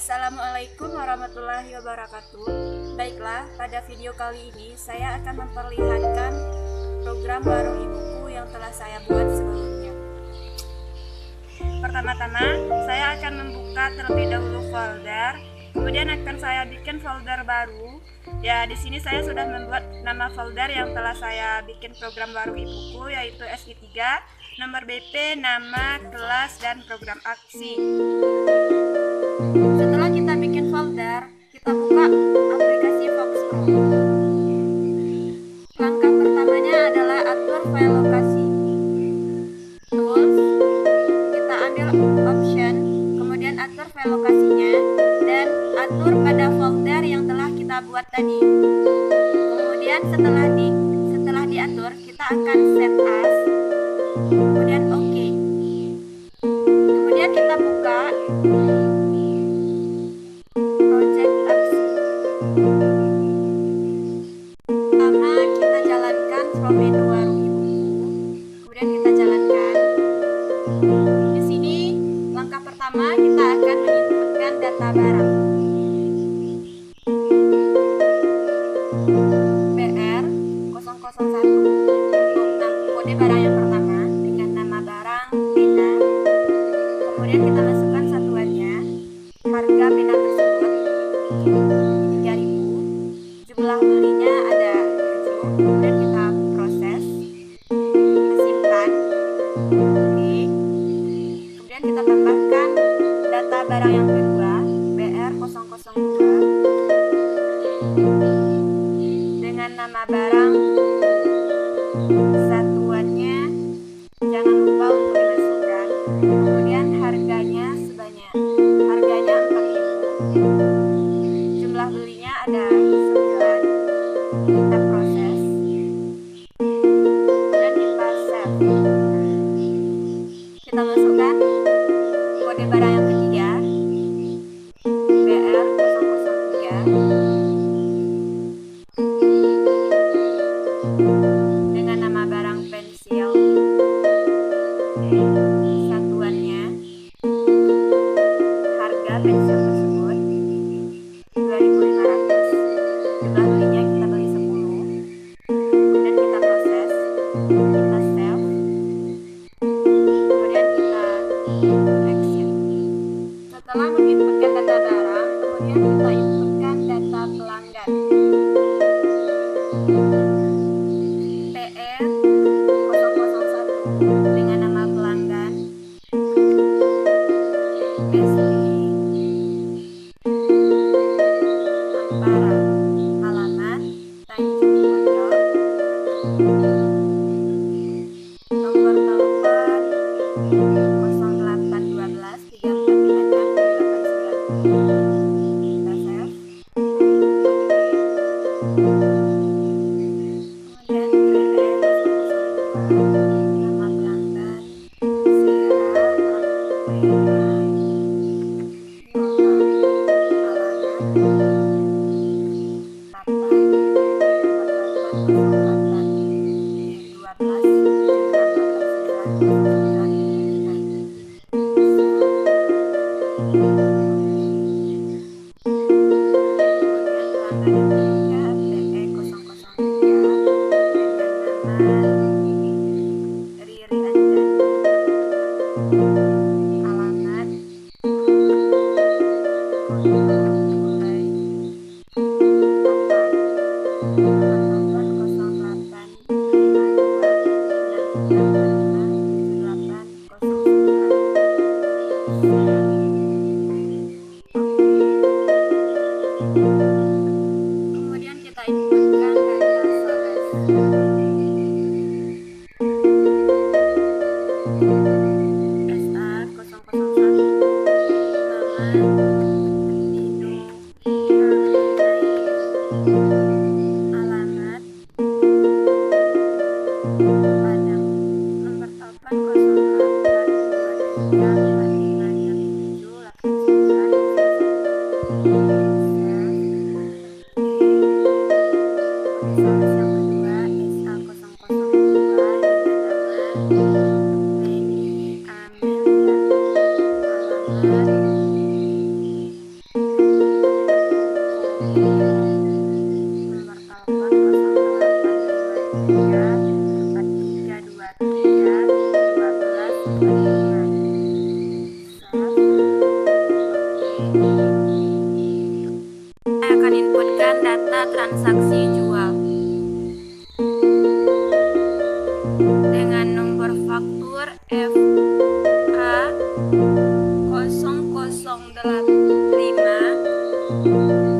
Assalamualaikum warahmatullahi wabarakatuh. Baiklah, pada video kali ini saya akan memperlihatkan program baru ibuku yang telah saya buat sebelumnya. Pertama-tama, saya akan membuka terlebih dahulu folder, kemudian akan saya bikin folder baru. Ya, di sini saya sudah membuat nama folder yang telah saya bikin program baru ibuku, yaitu SI3, nomor BP, nama, kelas, dan program aksi. Setelah kita bikin folder, kita buka aplikasi Fox Pro. Langkah pertamanya adalah atur file lokasi. Tools, kita ambil option, kemudian atur file lokasinya, dan atur pada folder yang telah kita buat tadi. Kemudian setelah diatur, kita akan set as, kemudian OK. Kemudian kita buka project aksi. Pertama kita jalankan from menu warung ibuku, kemudian kita jalankan. Di sini langkah pertama kita akan menginputkan data barang. BR001 untuk kode barang yang pertama dengan nama barang pena. Kemudian kita masukkan satuannya, harga pena tersebut 3.000, jumlah belinya ada 7. Kemudian kita proses, kita simpan. Oke. Kemudian kita tambahkan data barang yang kedua, BR002 dengan nama barang, satuannya jangan lupa untuk dimasukkan. Kemudian harganya harganya 4.000, jumlah belinya ada 9. Kita proses, kemudian kita save. Kita masukkan kode barang yang ketiga, BR003 dengan nama barang pensil, satuannya harga pensil tersebut 2.500, jumlah belinya kita beli 10. Kemudian kita proses, kita save, kemudian kita exit. Setelah menginputkan data barang, kemudian kita inputkan data pelanggan. PE001 dengan nama pelanggan Besti Ampara, alamat Tanjung Pondok, nomor telepon 0812 3456 789. Kita save. Kemudian nama pelanggan Sera Alpena, kemudian kita inputkan data sales. SA001 nama Dino alamat Padang, nomor telepon 0823456789. Yang kedua SA002 dengan nama 1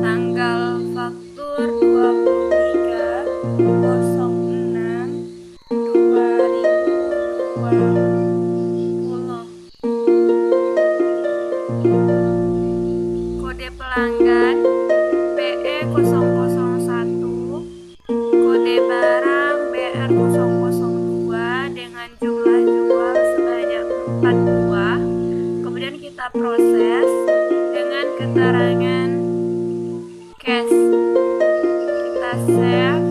tanggal faktur 23/06/2020. Kode pelanggan PE001, kode barang BR002 dengan jumlah jual sebanyak 4 buah. Kemudian kita proses dengan keterangan cash. Kita save.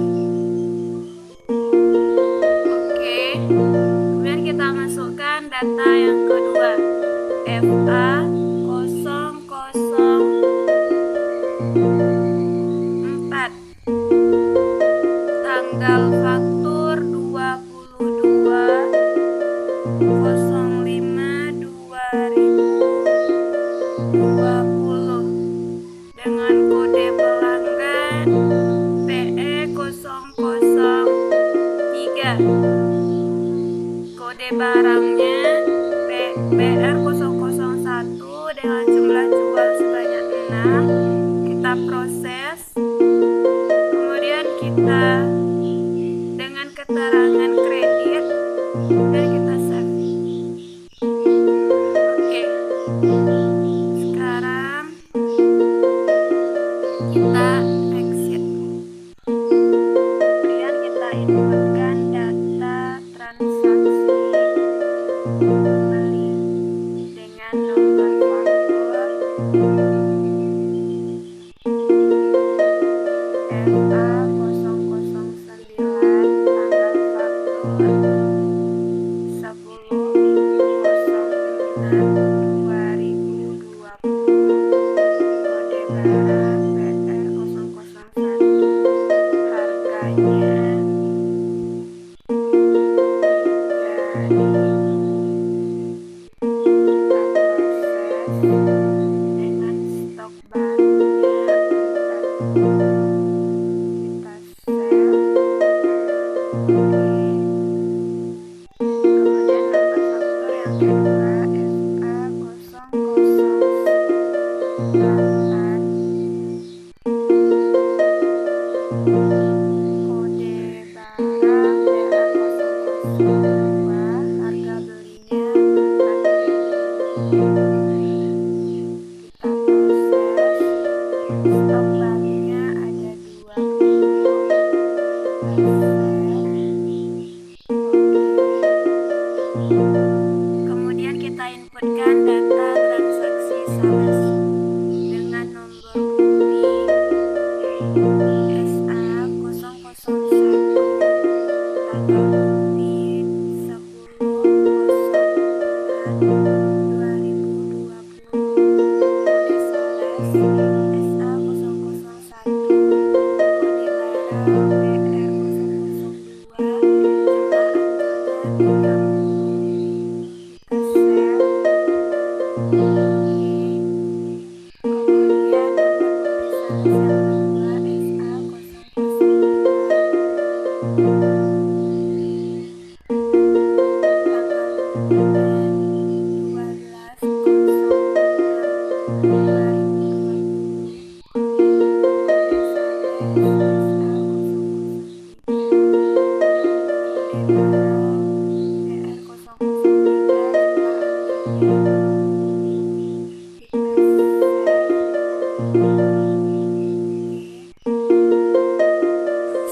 Oke. Kemudian kita masukkan data yang kedua. FA 004, tanggal faktur 22/05/2020 dengan kode pelanggan PE003. Kode barangnya BR001 dengan jumlah jual sebanyak 6. Kita proses. Kemudian kita dengan keterangan kredit dan kita save. Oke. Sekarang kita exit. Kemudian kita inputkan data transaksi beli dengan nomor faktur FA009, tanggal faktur 10/06/2020, kode barang BR001, harganya 3.000. Kita proses dengan stok barunya 4. Kita save. Oke. Kemudian nomor faktur yang kedua FA008, kode barang BR002, harga belinya 4.000. Kita proses. Stok barunya ada 20. Kita save. Oke. Kemudian kita inputkan data transaksi sales dengan nomor bukti SA001, tanggal bukti 10/04/2020, kode sales SA001, kode barang BR002, jumlah anggotanya 30. Kita save. Oke. Kemudian nomor bukti sales yang kedua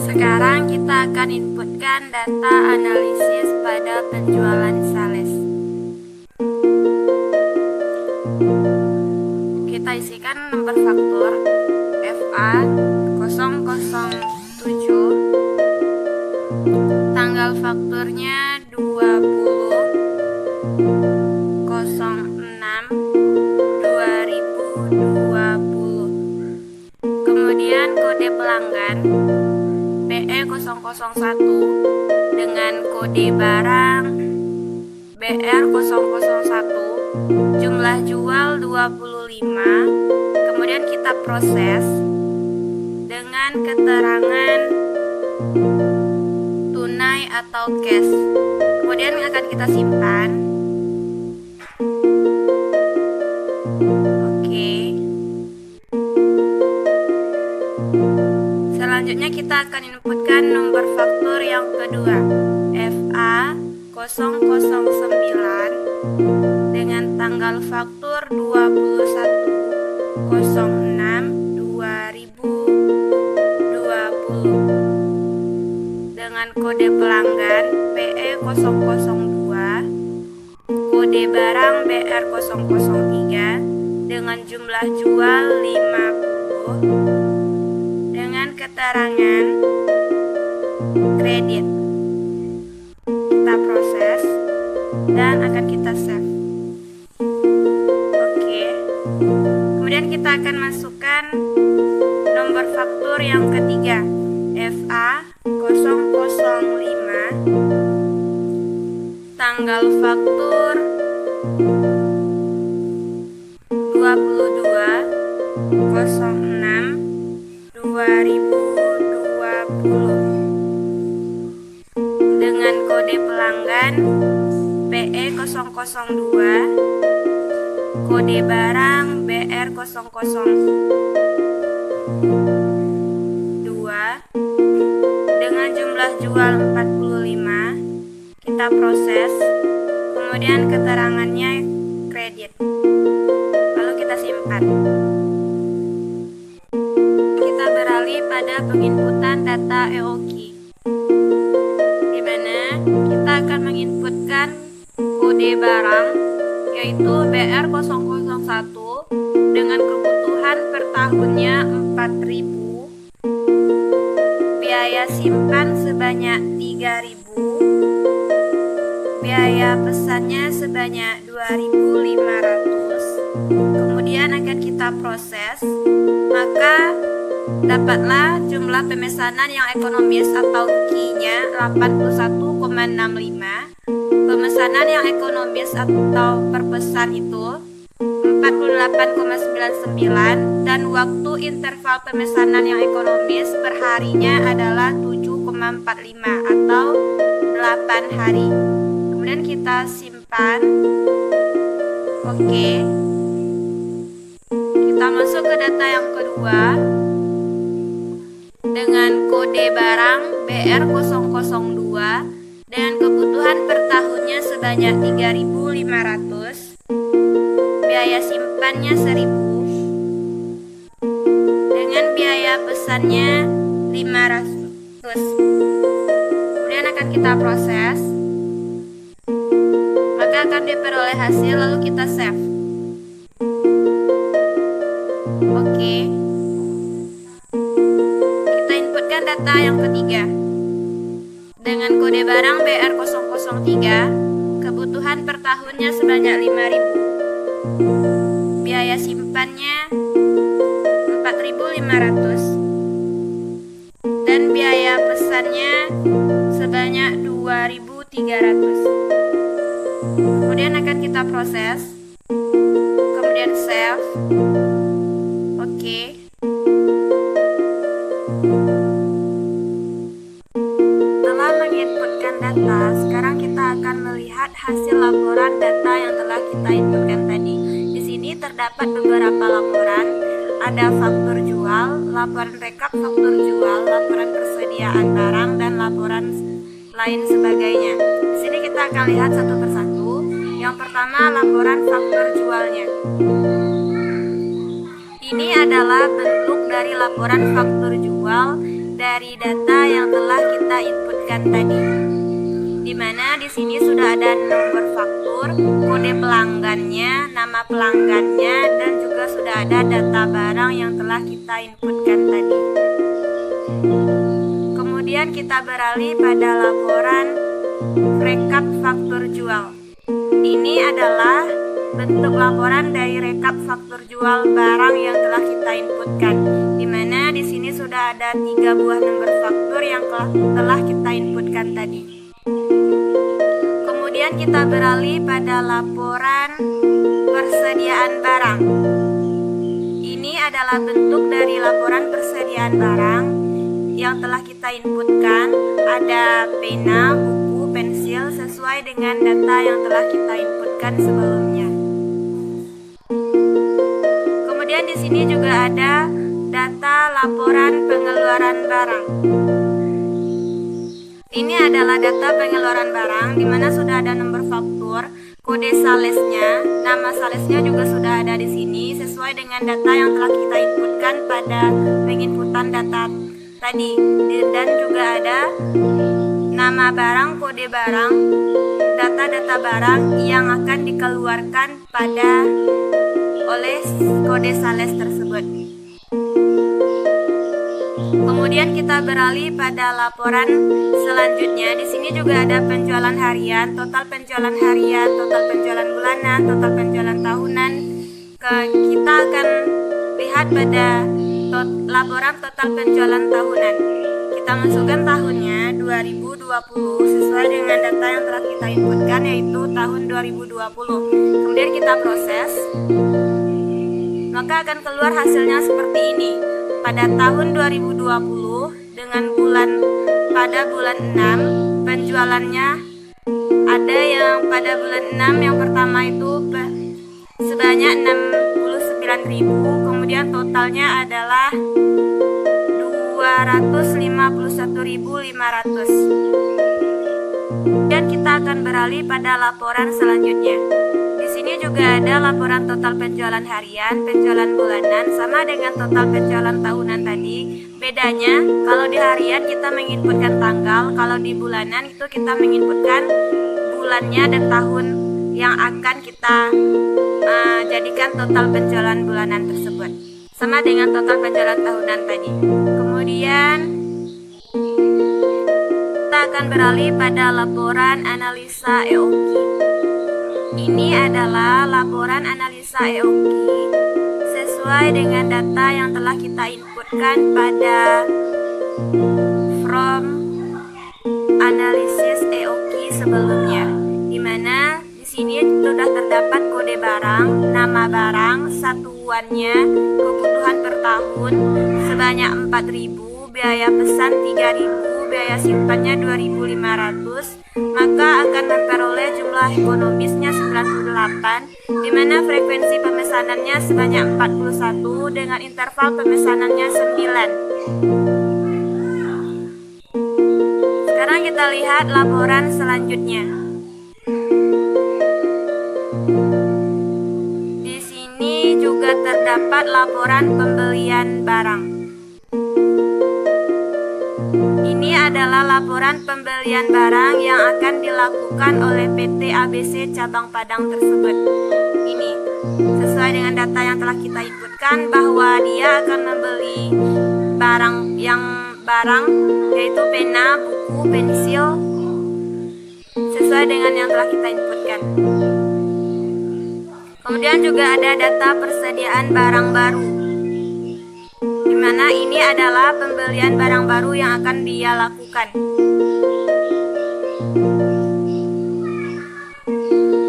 Sekarang kita akan inputkan data analisis pada penjualan sales. Kita isikan nomor faktur FA007, tanggal fakturnya 20/06/2020. Kemudian kode pelanggan PE001 dengan kode barang BR001, jumlah jual 25. Kemudian kita proses dengan keterangan tunai atau cash. Kemudian akan kita simpan. Oke. Selanjutnya kita akan inputkan nomor faktur yang kedua, FA 009 dengan tanggal faktur 21/06/2020 dengan kode pelanggan PE002, kode barang BR003 dengan jumlah jual 50 dengan keterangan kredit. Kita proses dan akan kita save. Oke. Kemudian kita akan masukkan nomor faktur yang ketiga, FA 005, tanggal faktur 22/06/2020 dengan kode pelanggan PE002, kode barang BR002 dengan jumlah jual 45. Kita proses, kemudian keterangannya kredit, lalu kita simpan. Kita beralih pada penginputan data EOKI, di mana kita akan menginputkan kode barang yaitu BR001 dengan kebutuhan per tahunnya 4.000, biaya simpan sebanyak 3.000, biaya pesannya sebanyak 2.500. Kemudian akan kita proses, maka dapatlah jumlah pemesanan yang ekonomis atau KI-nya 81,65, pemesanan yang ekonomis atau per pesan itu 48,99, dan waktu interval pemesanan yang ekonomis per harinya adalah 7,45 atau 8 hari. Kemudian kita simpan. Oke. Kita masuk ke data yang kedua dengan kode barang BR002 dengan kebutuhan per tahunnya sebanyak 3.500, biaya simpannya 1.000 dengan biaya pesannya 500. Kemudian akan kita proses, maka akan diperoleh hasil, lalu kita save. Oke. Kita inputkan data yang ketiga dengan kode barang BR003, kebutuhan per tahunnya sebanyak 5.000, biaya simpannya 4.500 dan biaya pesannya sebanyak 2.300. Kemudian akan kita proses, kemudian save. Oke. Setelah menginputkan data, sekarang kita akan melihat hasil laporan data yang telah kita inputkan tadi. Di sini terdapat beberapa laporan, ada faktur jual, laporan rekap faktur jual, laporan persediaan barang, dan laporan lain sebagainya. Di sini kita akan lihat satu persatu. Yang pertama, laporan faktur jualnya. Ini adalah bentuk dari laporan faktur jual dari data yang telah kita inputkan tadi, di mana di sini sudah ada nomor faktur, kode pelanggannya, nama pelanggannya, dan juga sudah ada data barang yang telah kita inputkan tadi. Kemudian kita beralih pada laporan rekap faktur jual. Ini adalah bentuk laporan dari rekap faktur jual barang yang telah kita inputkan, di mana di sini sudah ada 3 buah nomor faktur yang telah kita inputkan tadi. Kemudian kita beralih pada laporan persediaan barang. Ini adalah bentuk dari laporan persediaan barang yang telah kita inputkan. Ada pena, buku, pensil sesuai dengan data yang telah kita inputkan sebelumnya. di sini juga ada data laporan pengeluaran barang. Ini adalah data pengeluaran barang di mana sudah ada nomor faktur, kode salesnya, nama salesnya juga sudah ada di sini sesuai dengan data yang telah kita inputkan pada penginputan data tadi. Dan juga ada nama barang, kode barang, data-data barang yang akan dikeluarkan oleh kode sales tersebut. Kemudian kita beralih pada laporan selanjutnya. Di sini juga ada penjualan harian, total penjualan harian, total penjualan bulanan, total penjualan tahunan. Kita akan lihat pada laporan total penjualan tahunan. Kita masukkan tahunnya 2020 sesuai dengan data yang telah kita inputkan, yaitu tahun 2020. Kemudian kita proses, maka akan keluar hasilnya seperti ini. Pada tahun 2020 dengan pada bulan 6 penjualannya ada yang pada bulan 6 yang pertama itu sebanyak 69.000, kemudian totalnya adalah 251.500. Dan kita akan beralih pada laporan selanjutnya. Di sini juga ada laporan total penjualan harian, penjualan bulanan sama dengan total penjualan tahunan tadi. Bedanya kalau di harian kita menginputkan tanggal, kalau di bulanan itu kita menginputkan bulannya dan tahun yang akan kita jadikan total penjualan bulanan tersebut. Sama dengan total penjualan tahunan tadi. Kemudian kita akan beralih pada laporan analisa EOQ. Ini adalah laporan analisa EOQ sesuai dengan data yang telah kita inputkan pada from analisis EOQ sebelumnya, di mana di sini sudah terdapat kode barang, nama barang, satuannya, kebutuhan per tahun sebanyak 4.000, biaya pesan 3.000, biaya simpannya 2.500, maka akan memperoleh jumlah ekonomisnya 98, di mana frekuensi pemesanannya sebanyak 41 dengan interval pemesanannya 9. Sekarang kita lihat laporan selanjutnya. Di sini juga terdapat laporan pembelian barang. Ini adalah laporan pembelian barang yang akan dilakukan oleh PT ABC Cabang Padang tersebut. Ini sesuai dengan data yang telah kita inputkan bahwa dia akan membeli barang yaitu pena, buku, pensil sesuai dengan yang telah kita inputkan. Kemudian juga ada data persediaan barang baru, di mana ini adalah pembelian barang baru yang akan dia lakukan.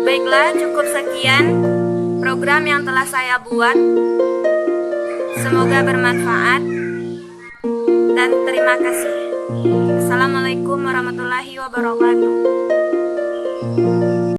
Baiklah, cukup sekian program yang telah saya buat. Semoga bermanfaat dan terima kasih. Assalamualaikum warahmatullahi wabarakatuh.